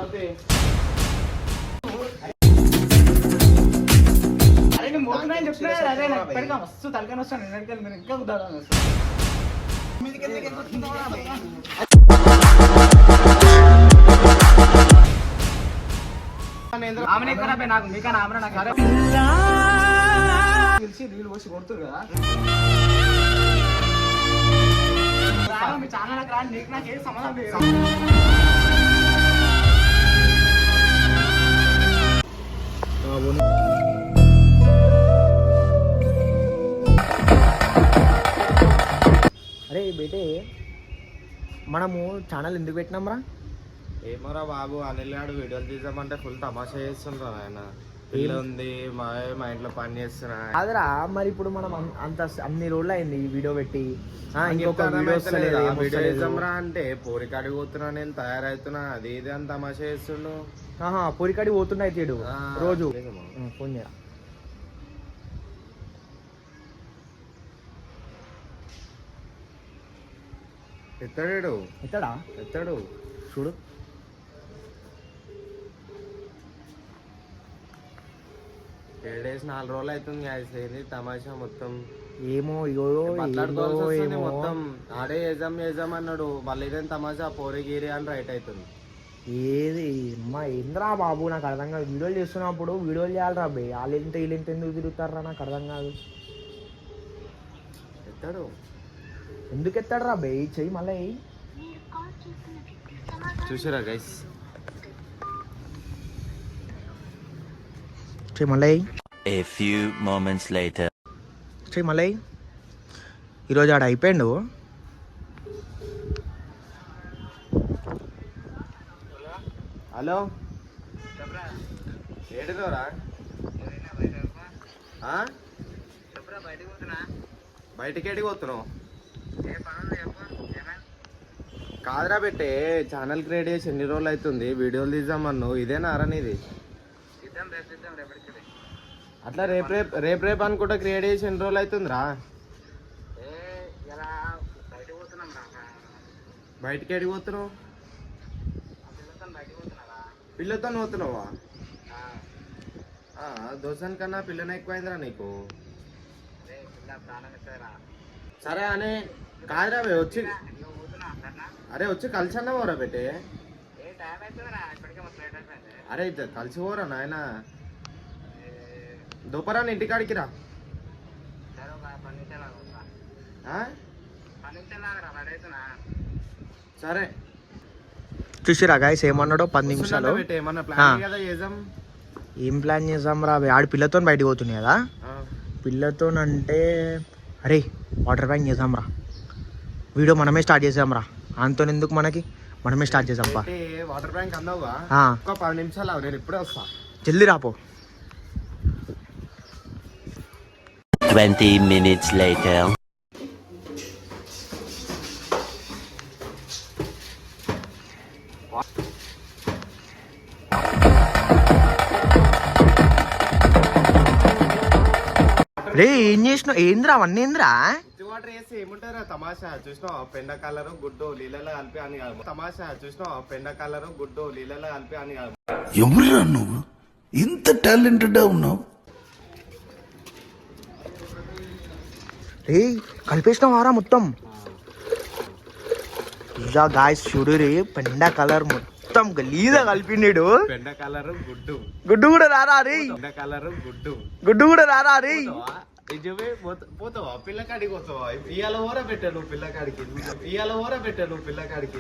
పోతే అరే నేను మోతున్నాయని చెప్తున్నా అదే నాకు ఇప్పటికే మస్తు తలకాని వస్తాను ఎన్నడికెళ్ళి మీరు ఇంకా కుదాలని వస్తాను ఆమెనే ఖరాబే నాకు మీకన్నా ఆమె నాకు ఖరాబ్ తెలిసి నీళ్ళు పోసి కొడుతురు కదా మీ ఛానల్ రా నీకు నాకు ఏం సంబంధం లేదు అరే బేటే మనము ఛానల్ ఎందుకు పెట్టినాం రా? ఏమోరా బాబు అనిల్ గాడు వీడియోలు తీసామంటే ఫుల్ తమాషా చేస్తుండ్రా ఆయన. పిల్ల ఉంది మా ఇంట్లో పని చేస్తున్నా అదరా. మరి ఇప్పుడు మనం అంత అన్ని రోజులు అయింది ఈ వీడియో పెట్టి, ఇంకొక వీడియో చేద్దాంరా అంటే పోరికాడికి పోతున్నా నేను తయారవుతున్నా అది ఇది అని తమాషా చేస్తుండు. పోరికాడికి పోతున్నాయి తీడు రోజు. ఫోన్ చేయరా. ఎత్తాడు చూడు. డేస్ 4 రోజులు అవుతుంది తమాషా మొత్తం. ఏమో మొత్తం ఆడే చేద్దాం అన్నాడు. మళ్ళీ ఇదేం తమాషా పోరి గీరి అని రైట్ అవుతుంది. ఏది అమ్మా ఏంద్రా బాబు నాకు అర్థం కాదు. వీడియోలు చేస్తున్నప్పుడు వీడియోలు చేయాలరా బే. వాళ్ళెంత వీళ్ళెంత ఎందుకు తిరుగుతారా నాకు అర్థం కాదు. ఎత్తాడు ఎందుకు ఎత్తాడు రా బే? చెయ్యి మళ్ళీ చూసారా గైస్? చెయ్యి మళ్ళీ A few moments later. చెయ్యి మళ్ళీ. ఈరోజు ఆడ అయిపోయిండు. హలో ఏడుదోరా? బయటికి ఎడికి పోతున్నావు? కాదురా పెట్టే ఛానల్ క్రియేట్ చేసి ఎన్ని రోజులు అవుతుంది? వీడియోలు తీద్దామన్ను ఇదేనా అరా నీది? అట్లా రేపు అనుకుంటా క్రియేట్ చేసి ఎన్ని రోజులు అవుతుందిరా? బయటికి ఎడికి పోతున్నావు? పిల్లతో పోతున్నావా? దోసన్ కన్నా పిల్లనే ఎక్కువైందిరా నీకు. సరే అనే కాదురా వచ్చి వచ్చి కలిసి అన్నవరా పెట్టే. అరే కలిసి పోరా నాయన. దుపరాని ఇంటికాడికి రా. సరే చూసిరా గాయస్ ఏమన్నాడో 10 నిమిషాలు. ఏం ప్లాన్ చేద్దాం రా? ఆడి పిల్లతో బయటకు పోతున్నాయి కదా. పిల్లతో అంటే అరే వాటర్ బ్యాంక్ చేద్దాం రా. వీడియో మనమే స్టార్ట్ చేద్దాం రా. అంతో ఎందుకు మనకి, మనమే స్టార్ట్ చేద్దాం. వాటర్ బ్యాంక్ అన్నావుగా, ఒక 10 నిమిషాలు నేను ఇప్పుడే వస్తా. జల్దీ రాపో. 20 minutes later. రే ఏం చేసినావు? ఏంద్రా అవన్నీ ఏంద్రా? వాటర్ వేసి ఏముంటారా తమాషా? చూసినావు పెండ కలరు గుడ్డు నీళ్ళలో కలిపి అని కాదు. తమాషా చూసినావు పెండ కలరు గుడ్డు నీళ్ళలో కలిపి అని కాదు. ఎవరురా నువ్వు? ఇంత టాలెంటెడ్ ఉన్నావు? రే కలిపేసినావు వారా మొత్తం. ఇలా గాయస్ చూడు రే, పెండ కలర్ మొత్తం గలీజా కలిపిండు. పెండ కలరు గుడ్డు గుడ్డు కూడా రారా రే. పెండ కలరు గుడ్డు కూడా రారా రే. నిజమే పోతావా? పిల్లకాడికి పోతావా? ఇవాళ ఊర పెట్టాను పిల్లకాడికి. ఇవాళ ఊర పెట్టాను పిల్లకాడికి.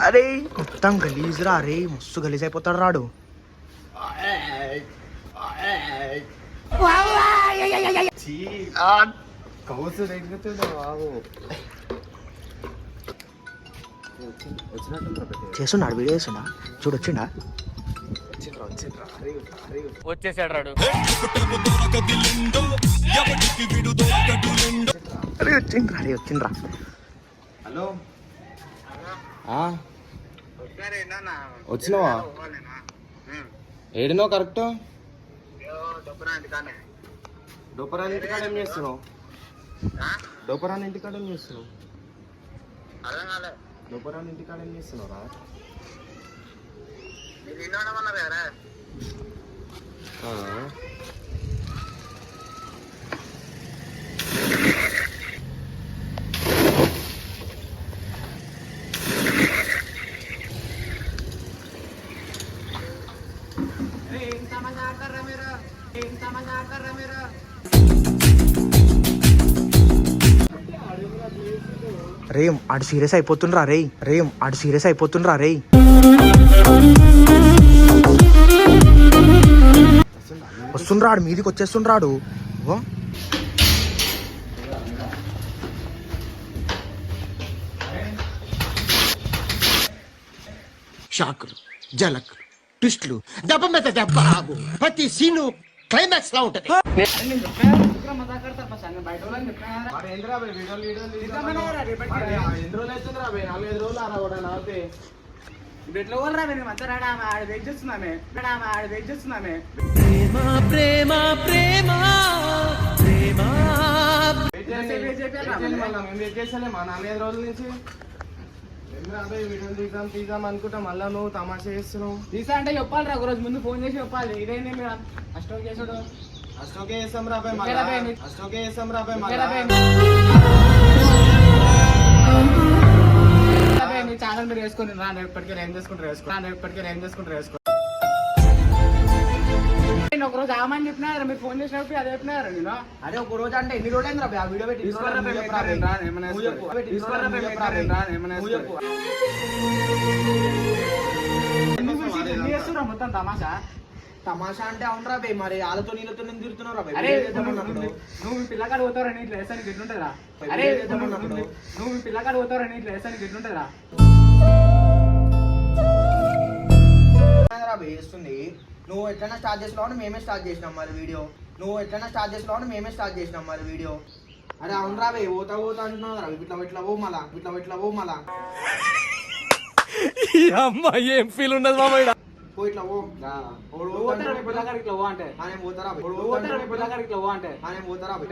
అరే మొత్తం గలీజ్ రా రే. మస్తు గలీజ్ అయిపోతాడు రాడు. కౌసు బాబు చేస్తున్నాడు వీడియో చేస్తున్నా. చూడు వచ్చిండా? వచ్చేసాడు రాడు. అరే వచ్చిండ్రా. హలో వచ్చినావా? ఏడినో కరెక్ట్? డోపరాని ఇంటికాడ ఏం చేస్తున్నావు? డోపరాని ఇంటికాడ ఏం చేస్తున్నావు? లోపరాని ఇంటికాడ ఏం చేస్తున్నారా? రే ఆడు సీరియస్ అయిపోతుండ్రా రే వస్తుండ్రాడు మీదికి వచ్చేస్తుండ్రాడు. ఓ షాకులు జలకులు ట్విస్టులు దెబ్బ మీద దెబ్బ ఆగు ప్రతి సీను క్లైమాక్స్ లా ఉంటది. బయట వాళ్ళని చెప్పినా కదా. వాడు ఏంద్రా బే వీడియోలు నిజమేనారా రేపటికి? ఎన్ని రోజులు అవుతుందిరా బే? 4-5 రోజులు అలా కూడా నాకే. ఇప్పుడు ఎట్లా పోలరా మీరు మంచిగా రాడా ఆడ వెయిట్ చేస్తున్నామే మేము వెయిట్ చేస్తలే మా 4-5 రోజుల నుంచి. ఏంద్రా బే వీడియోలు తీద్దాం అనుకుంటా మళ్ళా నువ్వు తమాషా చేస్తున్నావు. తీసా అంటే చెప్పాలి రా, ఒక రోజు ముందు ఫోన్ చేసి చెప్పాలి. ఇదేంటి మీరు అష్టోక్ చేసుడు? అష్టోకే చేస్తాం రా బే ఇంకేలా బే? అష్టోకే చేస్తాం రా బే ఇంకేలా బే? మీ ఛానల్ మీరు వేసుకొని రా, ఎప్పటికీ ఏం చేసుకుంటారు వేసుకో. నేను ఒక రోజు ఆమని చెప్పినారా, మీరు ఫోన్ చేసినప్పుడు అదే చెప్పినారా నేను? అరే ఒక రోజు అంటే ఎన్ని రోజులు అయిందిరా ఆ వీడియో పెట్టి? తీసుకోరా బే, తీసుకోరా బే. రా, ఏమన్నా వేసుకో. తీసుకోరా బే, ఏమన్నా వేసుకో. ఎందుకు పిలిచి ఎందుకు చేస్తుర్రా మొత్తం తమాషా? తమాషా అంటే అవునరా బే, మరి వాళ్ళతో నీళ్ళతో నేను తిరుగుతున్నారా బే? అరే వీడియో చేద్దాం అన్నప్పుడు. నువ్వు మీ పిల్లగాడు పోతారని ఇట్లా వేసానికి ఎట్లుంటుందా? అరే నువ్వు మీ పిల్లగాడు పోతారని ఇట్లా వేసానికి ఎట్లుంటుందా? రా బే చేస్తుంది. నువ్వు ఎట్లైనా స్టార్ట్ చేసినావు, మేమే స్టార్ట్ చేసినాం మరి వీడియో. అరే అవునరా బే, పోతా అంటున్నావు రా, ఇట్లా పో మళ్ళా అమ్మాయి ఏం ఫీల్ ఉన్నది మామయ్య. పో ఇట్లా పో. నువ్వు పోతారా మీ పిల్లగాడు ఇట్లా పో అంటే? ఆయన పోతారా బే? నువ్వు పోతారా మీ పిల్లగాడు ఇట్లా పో అంటే? ఆయన పోతారా బే?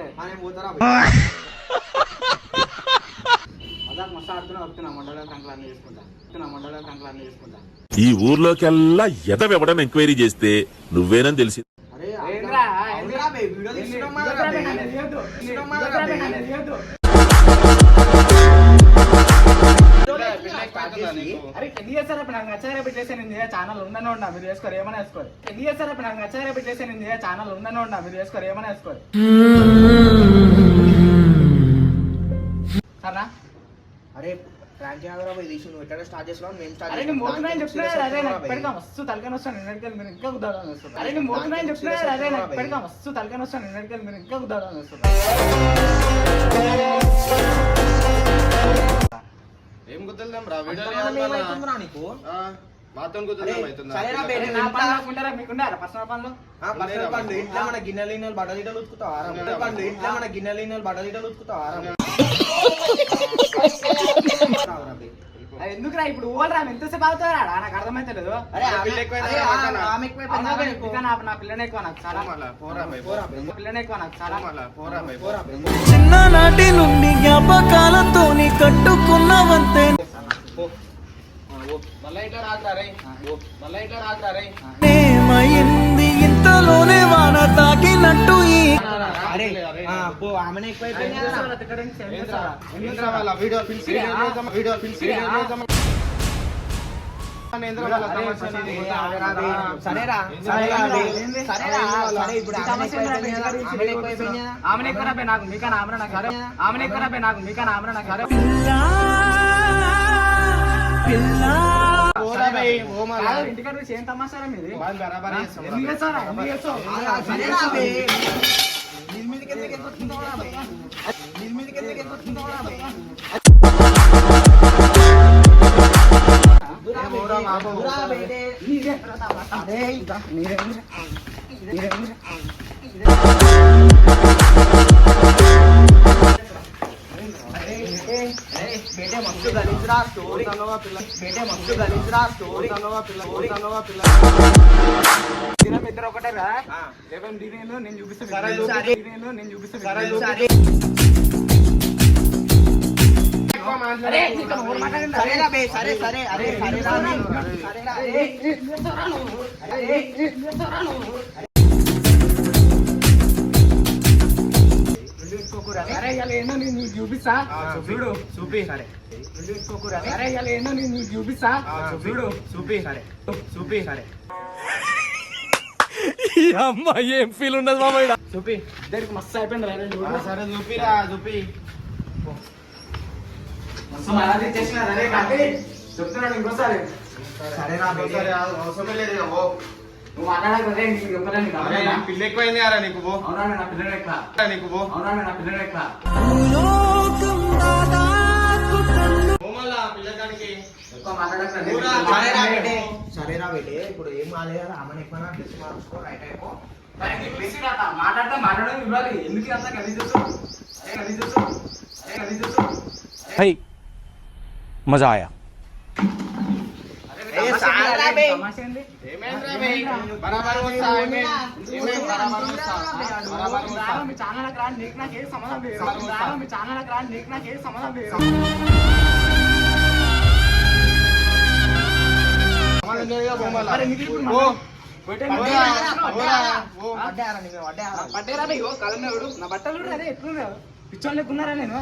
అదా మస్తు ఆడుతున్నా మండలం కంకలాన్ని తీసుకుంటా. ఈ ఊర్లోకెల్లా ఎదవెవడం ఎంక్వైరీ చేస్తే నువ్వేనని తెలిసి అరే ఏంద్రా? అవునరా బే, వీడియో తీస్తున్నాం మారా బే. అరే ఎన్ని చేస్తారా ఇప్పుడు నాకు నచ్చగా పెట్టేసి నేను ఛానల్ ఉందనే ఉన్నా, మీరు చేసుకోరు ఏమైనా వేసుకోరు. ఎన్ని చేస్తారా ఇప్పుడు నాకు నచ్చగా పెట్టేసి నేను ఛానల్ ఉందనే ఉన్నా, మీరు చేసుకోరు ఏమైనా వేసుకోరు. సరేనా? అరే ప్రాంక్ చేయరా బే, తీసి నువ్వు ఎట్లా స్టార్ట్ చేసినావు, మేము స్టార్ట్ అరే నేను పోతున్నాయని చెప్తున్నా కదా, అరే నాకు పెడగా మస్తు తలకాని వస్తాను ఎన్నడికెళ్ళి మీరు ఇంకా గుద్దాలని వస్తుంది. అరే నేను పోతున్నాయని చెప్తున్నా కదా, అరే నాకు పెడగా మస్తు తలకాని వస్తాను ఎన్నడికెళ్ళి మీరు ఇంకా గుద్దాలని వస్తుంది. ఏం గుర్తులేం రా ఏమవుతుందిరా నీకు? మాతో గుర్తులేం అవుతుందా? సరేనా బే, అరే నా పనులు కాకుండా మీకున్నారా పర్సనల్ పనులు? పర్సనల్ పండు ఇట్లా మన గిన్నెలు బట్టలు ఉతుకుతావా? పండు ఇట్లా మన గిన్నెలు బట్టలు ఉతుకుతావా? అది ఎందుకురా ఇప్పుడు ఓలరా ఎంతసేపు అవుతారా నాకు అర్థమైతలేదు. అరే ఆమె పిల్ల ఎక్కువైందా? ఆమె ఎక్కువైపోయిందా నీకు? నా పిల్లనే ఎక్కువ నాకు చాలా, మళ్ళా పోరా బై, నా పిల్లనే ఎక్కువ నాకు చాలా. మళ్ళా పోరా బై. చిన్ననాటి నుండి జ్ఞాపకాలతోని కట్టుకున్నవంతే ఏమైంది ఇంతలోనే వాన తాకినట్టు ఈ అరే పో, ఆమెనే ఎక్కువైపోయింది కదా. ఏంద్రా వాళ్ళ వీడియో పిలిచి సరేరా సరే ఇప్పుడు ఆమెనే ఎక్కువైపోయింది కదా. ఆమెనే ఎక్కువ రాబే నాకు మీకన్నా ఆమె నాకు సరే, ఆమెనే ఎక్కువ రాబే నాకు మీకన్నా ఆమె నాకు సరే. పోరా బై, ఓ మళ్ళా. ఇంటికాడ వచ్చి ఏం తమాషారా మీది? వాళ్ళు బరాబర్ చేస్తాం రా. ఎందుకు చేస్తారా? ఎందుకు చేస్తావు? సరేరా బే, నీళ్ళ మీదకి ఎందుకు ఎక్కుతున్నావురా బే? నీళ్ళ మీదకి ఎందుకు ఎక్కుతున్నావురా బే? దూరా బేటే. అరే ఇంకా बेटे मस्त गलीजरा स्टोरी बेटे मस्त गलीजरा स्टोरी ఇద్దరు ఒకటే రా. రేపేం దీనిలో నేను చూపిస్తాను. ఎక్కువ అరే ఇంకా నువ్వు మాట్లాడండి. సరేరా బే, సరే సరే, అరే సరేరా బే, సరేరా, అరే ఇలా ఏందో నేను నీకు చూపిస్తా చూడు. చూపి సరే అరే ఇలా ఏందో నేను నీకు చూపిస్తా చూడు. చూపి సరే చూపి సరే చూపి ఇద్దరికి మస్తు అయిపోయింది రా రెండు ఊర్లు. సరే చూపిరా చూపి మస్తు మరాఠీ చేసినారు. అరే కాకి చెప్తున్నాడు ఇంకోసారి. సరేరా బే. సరే అవసరమే లేదు ఇక పో. నువ్వు మాట్లాడక రే నీకు చెప్పలేదు నీకు అరే అర్థమైందా? పిల్ల ఎక్కువైంది రా నీకు పో. అవునా నా పిల్లలు ఎక్కడ? నీకు పో. అవునా నా పిల్లలు ఎక్కడ? పో మళ్ళా పిల్లగానికి ఎక్కువ మాట్లాడక రా. ఊరా, సరేరా బేటే, సరేరా బేటే, ఇప్పుడు ఏం కాలేదు కదా, ఆమెను ఎక్కువ డ్రెస్ మార్చుకో, రైట్ అయిపో. మాట్లాడతా మాట్లాడడం ఇవ్వాలి. ఎందుకు అంతా కలిసి చూస్తావు? అరే కలిసి చూస్తావు? అరే కలిసి చూస్తావు? भाई मजा आया। ఏ సారా బే. తమాషా ఏంది? ఏమైందిరా బే? బరాబర్ వస్తా ఏమైంది బరాబర్ వస్తా బరాబర్ వస్తా రాను, మీ ఛానల్కి రా, నీకు నాకు ఏం సంబంధం లేదు. రాను, మీ ఛానల్కి రా, నీకు నాకు ఏం సంబంధం లేదు. సమాధానం చేయగా పో మళ్ళా. అరే నీకు ఇప్పుడు పో. పెట్టే పోరా, పోరా, పో. వడ్డారా నీకు, వడ్డారా? పట్టేరా ఇగో కాలం ఎవడు నా బట్టలు కూడా అదే ఎట్లున్నారు పిచ్చోళ్ళు లెక్కున్నారా నేను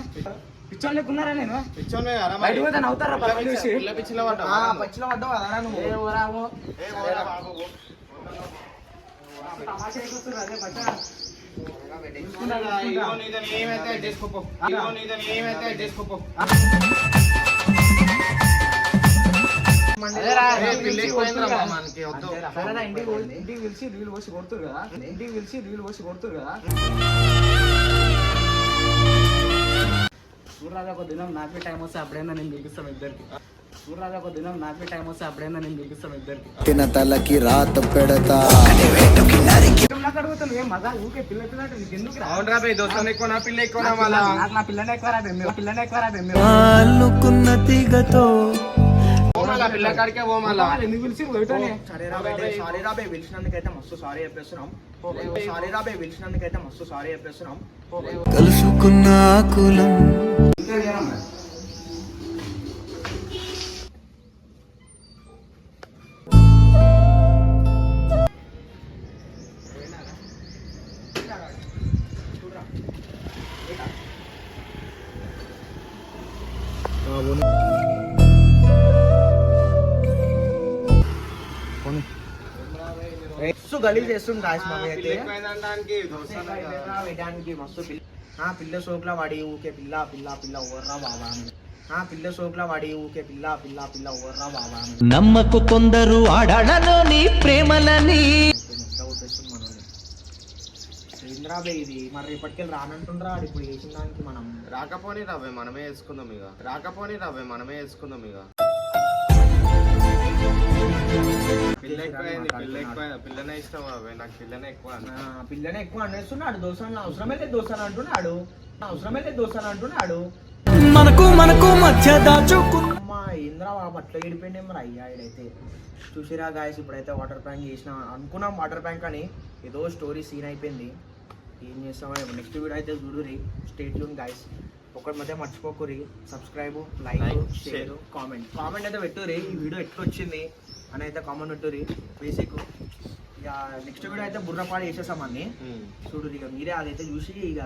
పిచ్చోళ్ళు లెక్కున్నారా నేను పిచ్చోనే కదా మరి. బయట పోతే నవ్వుతారా పక్కన చూసి పిల్ల పిచ్చిలో పడ్డా. ఆ, పచ్చిలో పడ్డావు కదరా నువ్వు. ఏ ఓరావో ఏ పోరా బాబు, పో. తమాషా ఎక్కుతున్నారు అదే పట్ట ఇగో నీదని ఏమైతే అది చేసుకోపో. ఇగో నీదని ఏమైతే అది చేసుకోపో. అదేరా, ఏ ఇంటికి పిల్ల పిలిచి ఎక్కువైందిరా కొడుతురు మామ, మనకి వద్దు. అంతేరా. సరేనా ఇంటికి పిలిచి నీళ్ళు పోసి కొడుతురు కదా ఇంటికి పిలిచి నీళ్ళు పోసి కొడుతురు కదా చూడరాదా ఒక దినం నాకే టైం వస్తే అప్పుడైనా నేను పిలిపిస్తాం ఇద్దరికి చూడరాదా ఒక దినం నాకే టైం వస్తే అప్పుడైనా నేను పిలిపిస్తాం ఇద్దరికి తిన తలకి రాత పెడతా నాకు అడుగుతాను ఏం మజా ఊకే పిల్ల పిల్లట్టు నీకు ఎందుకు రా? అవునరా బే, దోస్తాను ఎక్కువ నా పిల్ల ఎక్కువ మళ్ళా. నాకు నా పిల్లనే ఎక్కువ రాదు మీరు పిల్లనే ఎక్కువ రాదు మీరు అల్లుకున్న తీగతో పో మళ్ళా పిల్ల కాడికే పో మళ్ళా. ఎందుకు పిలిచి పోయిటోనే సరేరా బేటే, సారీరా బే, పిలిచినందుకైతే మస్తు సారీ చెప్పేస్తున్నాం. సారీరా బే, పిలిచినందుకైతే మస్తు సారీ చెప్పేస్తున్నాం. కలుసుకున్న కులం మస్తు గలీజ్ చేస్తుంది గాయస్ మమ్మీ పిల్ల అయితే. ఎక్కువైందనడానికి దోస్తాను కదా. వేయడానికి మస్తు పిల్ల సోకులా వాడి ఊకే పిల్ల పిల్ల పిల్ల ఓర్రా బాబా అని. పిల్ల సోకులా వాడి ఊకే పిల్ల పిల్ల పిల్ల ఓర్రా బాబా అని. నమ్మకు కొందరు ఆడాడలోని ప్రేమలని మెత్తగా కొట్టేస్తుంది మనల్ని. ఏంద్రా బే ఇది, మరి రేపటికెళ్ళి రానంటుండ్రా ఇప్పుడు చేసిన దానికి మనం. రాకపోని రావే మనమే వేసుకుందాం ఇక. రాకపోని రావే మనమే వేసుకుందాం ఇక. పిల్ల ఎక్కువైంది, పిల్ల ఎక్కువైంది. పిల్లనే ఇష్టం అవే, నాకు పిల్లనే ఎక్కువ. పిల్లనే ఎక్కువ అనేస్తున్నాడు. దోసాను అవసరమైతే దోసాను అంటున్నాడు. అవసరమైతే దోసాను అంటున్నాడు. మనకు మధ్య దాచుకున్న అమ్మా ఏంద్రా బాబు అట్లా ఏడిపోయింది మరి అయ్యా ఇడైతే. చూసిరా గాయస్, ఇప్పుడైతే వాటర్ ప్యాంక్ చేసిన అనుకున్నాం వాటర్ ప్యాంక్ అని, ఏదో స్టోరీ సీన్ అయిపోయింది. ఏం చేస్తామో నెక్స్ట్ వీడియో అయితే చూడురి. Stay tune guys. ఒకటి మధ్య మర్చిపోకురి, సబ్స్క్రైబ్, లైక్, షేర్, కామెంట్ అయితే పెట్టుర్రి. ఈ వీడియో ఎట్లొచ్చింది అని అయితే కామెంట్ పెట్టుర్రి. బేసిక్ ఇక నెక్స్ట్ వీడియో అయితే బుర్రపాడు చేసేసామని చూడురి. ఇక మీరే అదైతే చూసి ఇక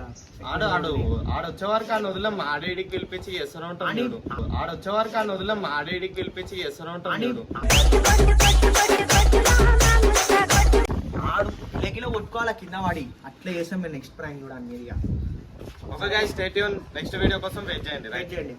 ఆడొచ్చే వరకు ఆ నదులం ఆడేడికి పిలిపించి ఎసరు ఉంటాడు. ఆడొచ్చే వరకు ఆ నదులం ఆడేడికి పిలిపించి ఎసరు అని ఉంటాడు. ఆడు లెగ్గిలో కొట్టుకోవాలా కింద వాడి. అట్లా చేసాం మేము నెక్స్ట్ ప్రాంక్ కూడా అన్ని. Okay guys, stay tune. Next video కోసం వెయిట్ చేయండి. రైట్ చేయండి.